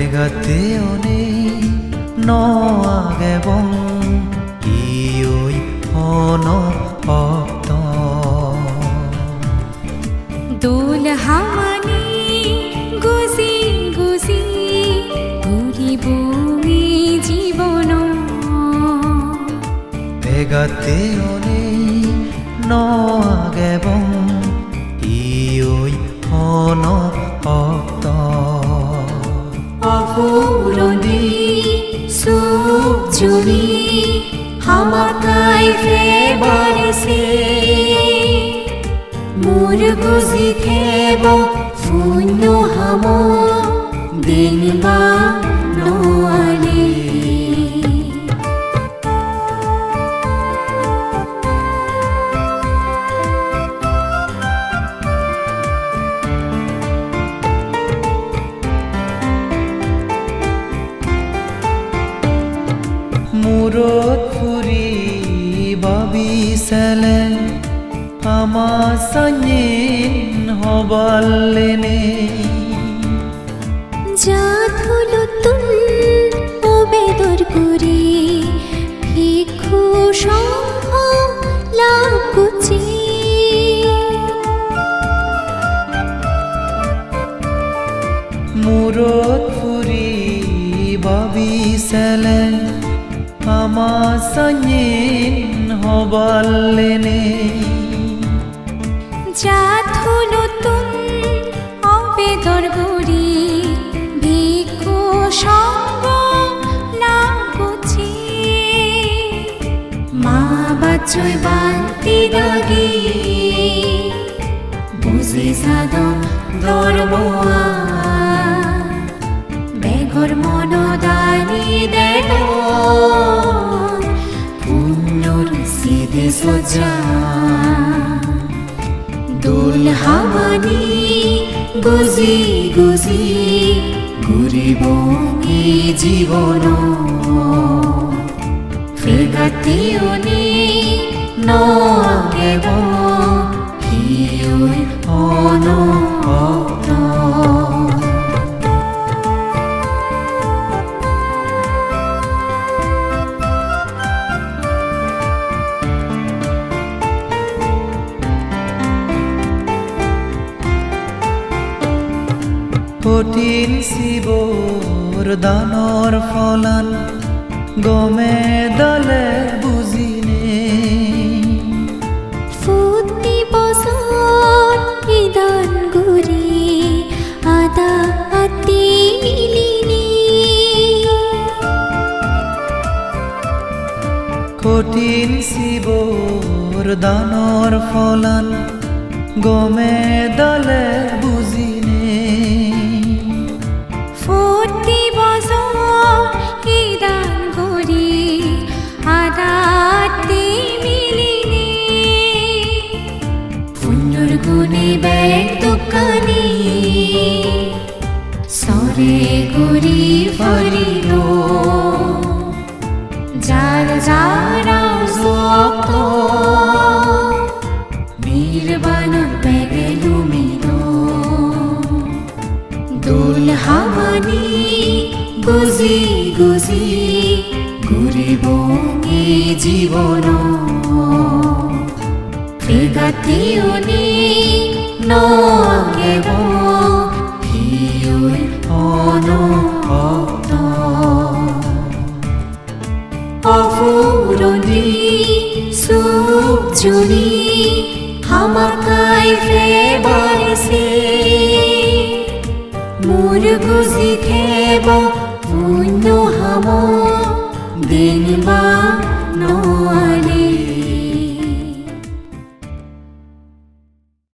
Pegateone no agebon ioi ono opto Dol hamani guzi guzi ঘুরিবো এই জীবন Pegateone no agebon ioi ono opto অফুরনি সুজুনি হামাকাই ফেবারসে মোর গুজি থেব ফুনো হাম দিনবা নোয়ালে Murot furi babi sele ama sanyin hobalene জাধুলো তুল ওবেদর করে ভিক্ষু সংঘ লাগুচি Murot furi babi sele ama sanyin hobalene জাধুলো তুল ওবেদর করে ভিক্ষু সংঘ লাগুচি মা বাচ্চই বান্তি দাগি বুঝি সাদম ধর্মা বেঘর মনদানি দেব পুণ্যর সিদে সজা দোল হামানি গুজি গুজি ঘুরিব এই জীবন ফেগাতিওনি নগেব হিউই অনভক্ত কঠিন শিৱৰ দানৰ ফলান গমে দলে বুজিনে ফুটি বছর ইদান গুরি আদা আতি মিলিনি কঠিন শিৱৰ দানৰ ফলান গমে দলে বুজিনে ফুটি বছর ইদান গুরি আদা আতি মিলিনি ফুন্নুর গুনি বেগ দোকানি সরে গুরি ফরিল যার যারা জপ্ত নির্বাণর বেগে লুমিল দোল হামানি গুজি গুজি ঘুরিব এই জীবন ফেগাতিওনি নগেব হিউই অনভক্ত অফুরনি সুজুনি হামাকাই ফেবারসে মোর গুজি থেব পুণ্য হাম দিনবা